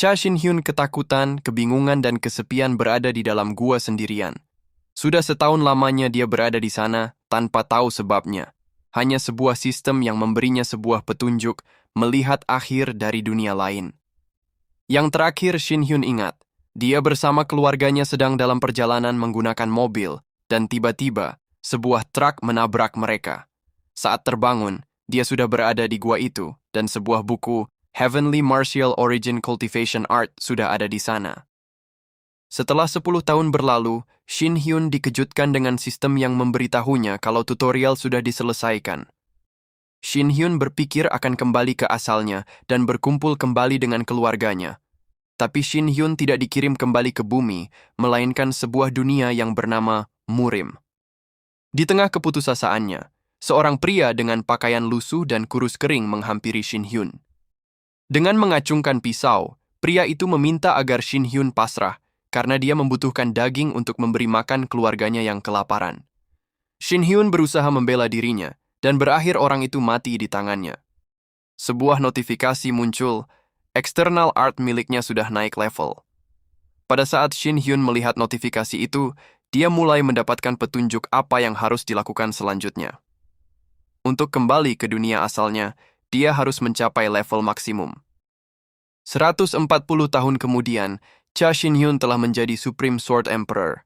Cha Shin-hyun ketakutan, kebingungan, dan kesepian berada di dalam gua sendirian. Sudah setahun lamanya dia berada di sana tanpa tahu sebabnya. Hanya sebuah sistem yang memberinya sebuah petunjuk melihat akhir dari dunia lain. Yang terakhir Shin-hyun ingat, dia bersama keluarganya sedang dalam perjalanan menggunakan mobil, dan tiba-tiba sebuah truk menabrak mereka. Saat terbangun, dia sudah berada di gua itu, dan sebuah buku Heavenly Martial Origin Cultivation Art sudah ada di sana. Setelah 10 tahun berlalu, Shin-hyun dikejutkan dengan sistem yang memberitahunya kalau tutorial sudah diselesaikan. Shin-hyun berpikir akan kembali ke asalnya dan berkumpul kembali dengan keluarganya. Tapi Shin-hyun tidak dikirim kembali ke bumi, melainkan sebuah dunia yang bernama Murim. Di tengah keputusasaannya, seorang pria dengan pakaian lusuh dan kurus kering menghampiri Shin-hyun. Dengan mengacungkan pisau, pria itu meminta agar Shin-hyun pasrah karena dia membutuhkan daging untuk memberi makan keluarganya yang kelaparan. Shin-hyun berusaha membela dirinya, dan berakhir orang itu mati di tangannya. Sebuah notifikasi muncul, external art miliknya sudah naik level. Pada saat Shin-hyun melihat notifikasi itu, dia mulai mendapatkan petunjuk apa yang harus dilakukan selanjutnya. Untuk kembali ke dunia asalnya, dia harus mencapai level maksimum. 140 tahun kemudian, Cha Shin-hyun telah menjadi Supreme Sword Emperor.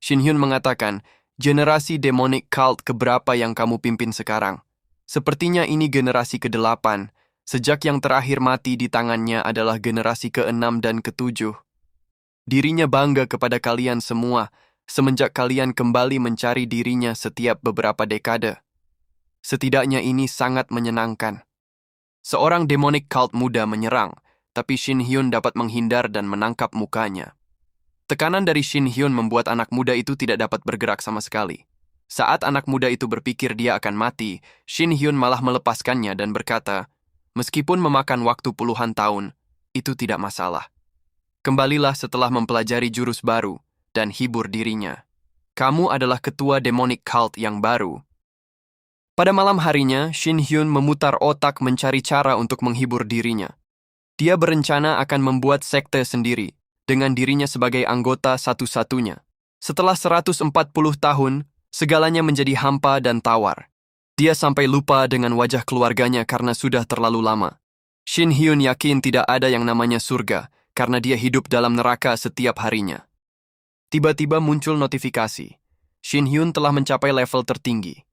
Shin-hyun mengatakan, generasi demonic cult keberapa yang kamu pimpin sekarang? Sepertinya ini generasi ke-8, sejak yang terakhir mati di tangannya adalah generasi ke-6 dan ke-7. Dirinya bangga kepada kalian semua, semenjak kalian kembali mencari dirinya setiap beberapa dekade. Setidaknya ini sangat menyenangkan. Seorang demonic cult muda menyerang, tapi Shin-hyun dapat menghindar dan menangkap mukanya. Tekanan dari Shin-hyun membuat anak muda itu tidak dapat bergerak sama sekali. Saat anak muda itu berpikir dia akan mati, Shin-hyun malah melepaskannya dan berkata, meskipun memakan waktu puluhan tahun, itu tidak masalah. Kembalilah setelah mempelajari jurus baru dan hibur dirinya. Kamu adalah ketua demonic cult yang baru. Pada malam harinya, Shin-hyun memutar otak mencari cara untuk menghibur dirinya. Dia berencana akan membuat sekte sendiri, dengan dirinya sebagai anggota satu-satunya. Setelah 140 tahun, segalanya menjadi hampa dan tawar. Dia sampai lupa dengan wajah keluarganya karena sudah terlalu lama. Shin-hyun yakin tidak ada yang namanya surga, karena dia hidup dalam neraka setiap harinya. Tiba-tiba muncul notifikasi. Shin-hyun telah mencapai level tertinggi.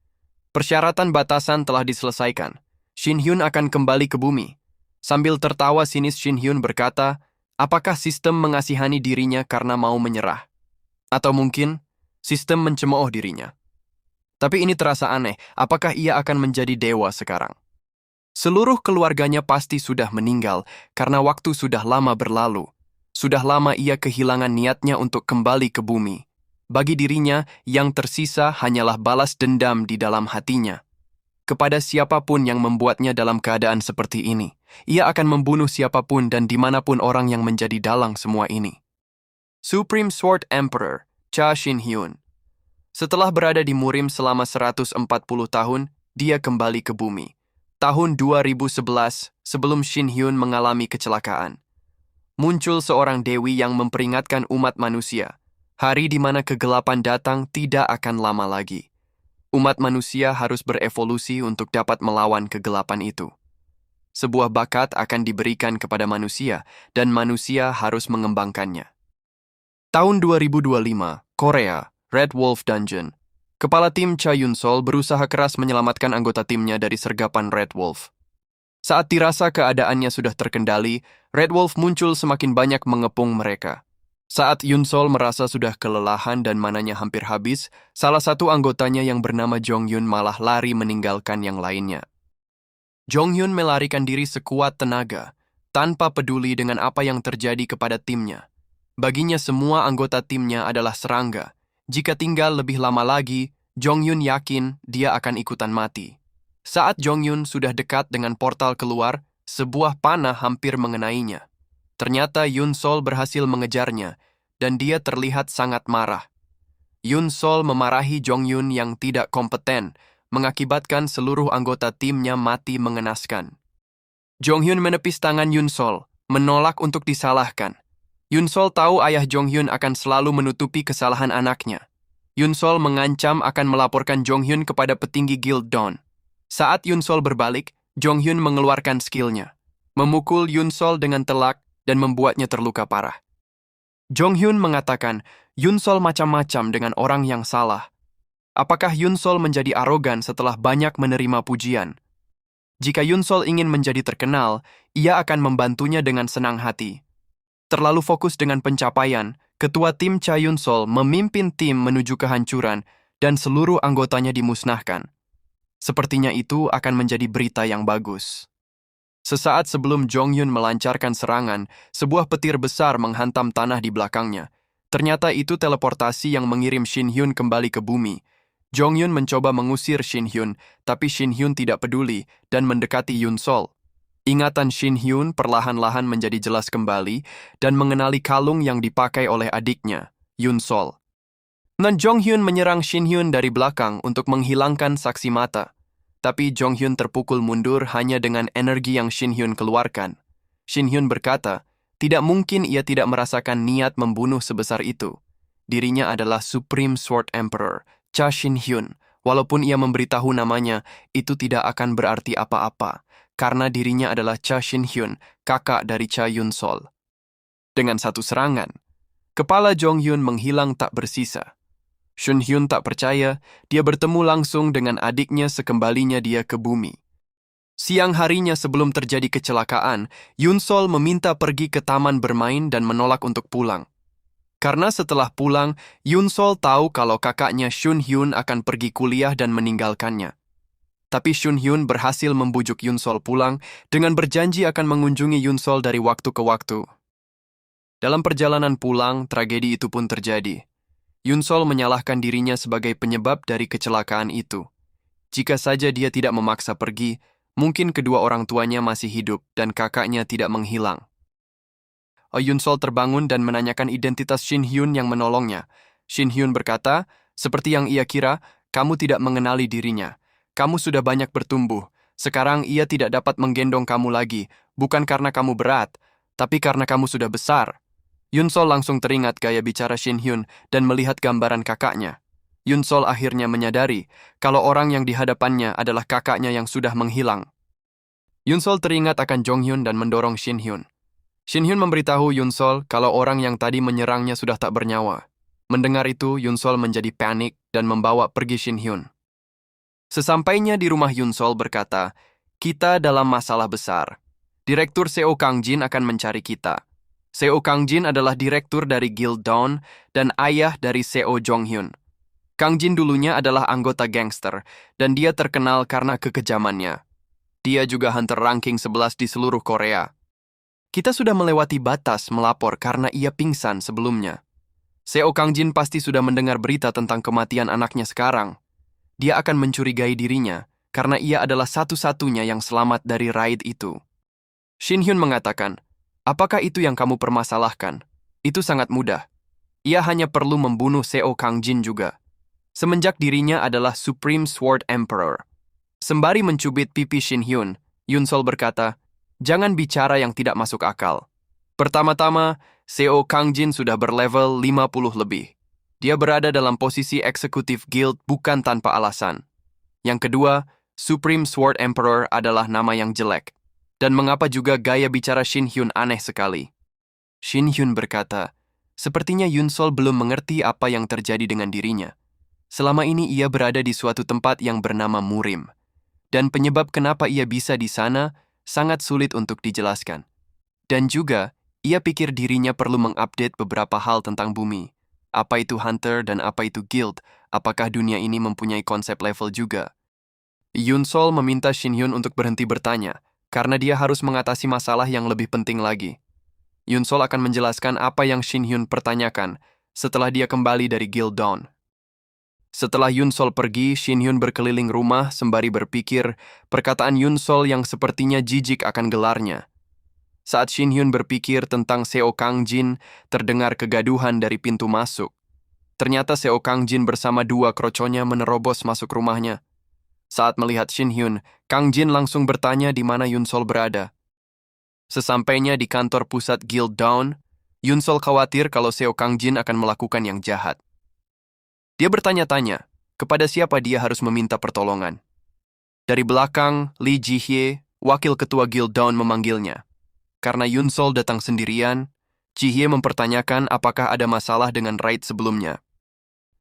Persyaratan batasan telah diselesaikan. Shin-hyun akan kembali ke bumi. Sambil tertawa sinis Shin-hyun berkata, apakah sistem mengasihani dirinya karena mau menyerah? Atau mungkin, sistem mencemooh dirinya? Tapi ini terasa aneh, apakah ia akan menjadi dewa sekarang? Seluruh keluarganya pasti sudah meninggal karena waktu sudah lama berlalu. Sudah lama ia kehilangan niatnya untuk kembali ke bumi. Bagi dirinya, yang tersisa hanyalah balas dendam di dalam hatinya. Kepada siapapun yang membuatnya dalam keadaan seperti ini, ia akan membunuh siapapun dan dimanapun orang yang menjadi dalang semua ini. Supreme Sword Emperor, Cha Shin-hyun. Setelah berada di Murim selama 140 tahun, dia kembali ke bumi. Tahun 2011, sebelum Shin-hyun mengalami kecelakaan. Muncul seorang dewi yang memperingatkan umat manusia. Hari di mana kegelapan datang tidak akan lama lagi. Umat manusia harus berevolusi untuk dapat melawan kegelapan itu. Sebuah bakat akan diberikan kepada manusia, dan manusia harus mengembangkannya. Tahun 2025, Korea, Red Wolf Dungeon. Kepala tim Cha Yun-sol berusaha keras menyelamatkan anggota timnya dari sergapan Red Wolf. Saat dirasa keadaannya sudah terkendali, Red Wolf muncul semakin banyak mengepung mereka. Saat Yun-sol merasa sudah kelelahan dan mananya hampir habis, salah satu anggotanya yang bernama Jong-hyun malah lari meninggalkan yang lainnya. Jong-hyun melarikan diri sekuat tenaga, tanpa peduli dengan apa yang terjadi kepada timnya. Baginya semua anggota timnya adalah serangga. Jika tinggal lebih lama lagi, Jong-hyun yakin dia akan ikutan mati. Saat Jong-hyun sudah dekat dengan portal keluar, sebuah panah hampir mengenainya. Ternyata Yun-sol berhasil mengejarnya, dan dia terlihat sangat marah. Yun-sol memarahi Jong-hyun yang tidak kompeten, mengakibatkan seluruh anggota timnya mati mengenaskan. Jong-hyun menepis tangan Yun-sol, menolak untuk disalahkan. Yun Sol tahu ayah Jong Hyun akan selalu menutupi kesalahan anaknya. Yun Sol mengancam akan melaporkan Jong Hyun kepada petinggi Guild Dawn. Saat Yun Sol berbalik, Jong Hyun mengeluarkan skillnya, memukul Yun Sol dengan telak dan membuatnya terluka parah. Jong Hyun mengatakan Yun Sol macam-macam dengan orang yang salah. Apakah Yun Sol menjadi arogan setelah banyak menerima pujian? Jika Yun Sol ingin menjadi terkenal, ia akan membantunya dengan senang hati. Terlalu fokus dengan pencapaian, ketua tim Cha Yun Sol memimpin tim menuju kehancuran dan seluruh anggotanya dimusnahkan. Sepertinya itu akan menjadi berita yang bagus. Sesaat sebelum Jong Hyun melancarkan serangan, sebuah petir besar menghantam tanah di belakangnya. Ternyata itu teleportasi yang mengirim Shin Hyun kembali ke bumi. Jong Hyun mencoba mengusir Shin Hyun, tapi Shin Hyun tidak peduli dan mendekati Yun Sol. Ingatan Shin Hyun perlahan-lahan menjadi jelas kembali dan mengenali kalung yang dipakai oleh adiknya, Yun Sol. Dan Jong Hyun menyerang Shin Hyun dari belakang untuk menghilangkan saksi mata. Tapi Jong Hyun terpukul mundur hanya dengan energi yang Shin Hyun keluarkan. Shin Hyun berkata, tidak mungkin ia tidak merasakan niat membunuh sebesar itu. Dirinya adalah Supreme Sword Emperor, Cha Shin Hyun. Walaupun ia memberitahu namanya, itu tidak akan berarti apa-apa, karena dirinya adalah Cha Shin Hyun, kakak dari Cha Yun Sol. Dengan satu serangan, kepala Jong Hyun menghilang tak bersisa. Shin Hyun tak percaya, dia bertemu langsung dengan adiknya sekembalinya dia ke bumi. Siang harinya sebelum terjadi kecelakaan, Yun Sol meminta pergi ke taman bermain dan menolak untuk pulang. Karena setelah pulang, Yun Sol tahu kalau kakaknya Shun Hyun akan pergi kuliah dan meninggalkannya. Tapi Shun Hyun berhasil membujuk Yun Sol pulang dengan berjanji akan mengunjungi Yun Sol dari waktu ke waktu. Dalam perjalanan pulang, tragedi itu pun terjadi. Yun Sol menyalahkan dirinya sebagai penyebab dari kecelakaan itu. Jika saja dia tidak memaksa pergi, mungkin kedua orang tuanya masih hidup dan kakaknya tidak menghilang. Yun Sol terbangun dan menanyakan identitas Shin Hyun yang menolongnya. Shin Hyun berkata, seperti yang ia kira, kamu tidak mengenali dirinya. Kamu sudah banyak bertumbuh. Sekarang ia tidak dapat menggendong kamu lagi, bukan karena kamu berat, tapi karena kamu sudah besar. Yun Sol langsung teringat gaya bicara Shin Hyun dan melihat gambaran kakaknya. Yun Sol akhirnya menyadari kalau orang yang di hadapannya adalah kakaknya yang sudah menghilang. Yun Sol teringat akan Jong Hyun dan mendorong Shin Hyun. Shin Hyun memberitahu Yun Sol kalau orang yang tadi menyerangnya sudah tak bernyawa. Mendengar itu, Yun Sol menjadi panik dan membawa pergi Shin Hyun. Sesampainya di rumah, Yun Sol berkata, kita dalam masalah besar. Direktur Seo Kang Jin akan mencari kita. Seo Kang Jin adalah direktur dari Guild Dawn dan ayah dari Seo Jong Hyun. Kang Jin dulunya adalah anggota gangster dan dia terkenal karena kekejamannya. Dia juga hunter ranking 11 di seluruh Korea. Kita sudah melewati batas melapor karena ia pingsan sebelumnya. Seo Kang Jin pasti sudah mendengar berita tentang kematian anaknya sekarang. Dia akan mencurigai dirinya karena ia adalah satu-satunya yang selamat dari raid itu. Shin Hyun mengatakan, apakah itu yang kamu permasalahkan? Itu sangat mudah. Ia hanya perlu membunuh Seo Kang Jin juga. Semenjak dirinya adalah Supreme Sword Emperor. Sembari mencubit pipi Shin Hyun, Yun Sol berkata, jangan bicara yang tidak masuk akal. Pertama-tama, Seo Kang Jin sudah berlevel 50 lebih. Dia berada dalam posisi eksekutif guild bukan tanpa alasan. Yang kedua, Supreme Sword Emperor adalah nama yang jelek. Dan mengapa juga gaya bicara Shin Hyun aneh sekali? Shin Hyun berkata, sepertinya Yun Sol belum mengerti apa yang terjadi dengan dirinya. Selama ini ia berada di suatu tempat yang bernama Murim. Dan penyebab kenapa ia bisa di sana sangat sulit untuk dijelaskan. Dan juga, ia pikir dirinya perlu mengupdate beberapa hal tentang bumi. Apa itu hunter dan apa itu guild? Apakah dunia ini mempunyai konsep level juga? Yun Sol meminta Shin Hyun untuk berhenti bertanya, karena dia harus mengatasi masalah yang lebih penting lagi. Yun Sol akan menjelaskan apa yang Shin Hyun pertanyakan setelah dia kembali dari Guild Dawn. Setelah Yun Sol pergi, Shin Hyun berkeliling rumah sembari berpikir perkataan Yun Sol yang sepertinya jijik akan gelarnya. Saat Shin Hyun berpikir tentang Seo Kang Jin, terdengar kegaduhan dari pintu masuk. Ternyata Seo Kang Jin bersama dua kroconya menerobos masuk rumahnya. Saat melihat Shin Hyun, Kang Jin langsung bertanya di mana Yun Sol berada. Sesampainya di kantor pusat Guild Dawn, Yunsol khawatir kalau Seo Kangjin akan melakukan yang jahat. Dia bertanya-tanya, kepada siapa dia harus meminta pertolongan. Dari belakang, Lee Ji-hye, wakil ketua Guild Dawn memanggilnya. Karena Yunsol datang sendirian, Ji-hye mempertanyakan apakah ada masalah dengan raid sebelumnya.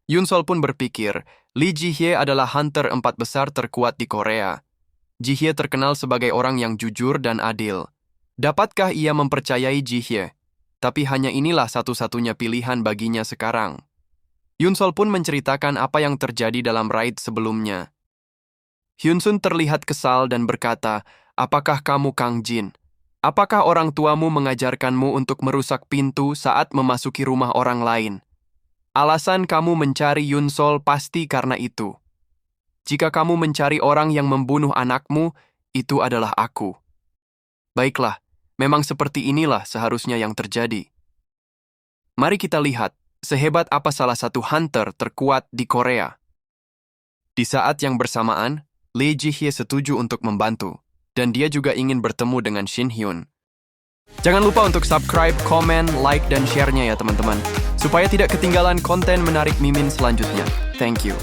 Yunsol pun berpikir, Lee Ji-hye adalah hunter 4 besar terkuat di Korea. Ji-hye terkenal sebagai orang yang jujur dan adil. Dapatkah ia mempercayai Ji-hye? Tapi hanya inilah satu-satunya pilihan baginya sekarang. Yunsol pun menceritakan apa yang terjadi dalam raid sebelumnya. Hyunsun terlihat kesal dan berkata, apakah kamu Kang Jin? Apakah orang tuamu mengajarkanmu untuk merusak pintu saat memasuki rumah orang lain? Alasan kamu mencari Yunsol pasti karena itu. Jika kamu mencari orang yang membunuh anakmu, itu adalah aku. Baiklah, memang seperti inilah seharusnya yang terjadi. Mari kita lihat, sehebat apa salah satu hunter terkuat di Korea. Di saat yang bersamaan, Lee Ji-hye setuju untuk membantu, dan dia juga ingin bertemu dengan Shin Hyun. Jangan lupa untuk subscribe, komen, like, dan share-nya ya teman-teman, supaya tidak ketinggalan konten menarik Mimin selanjutnya. Thank you.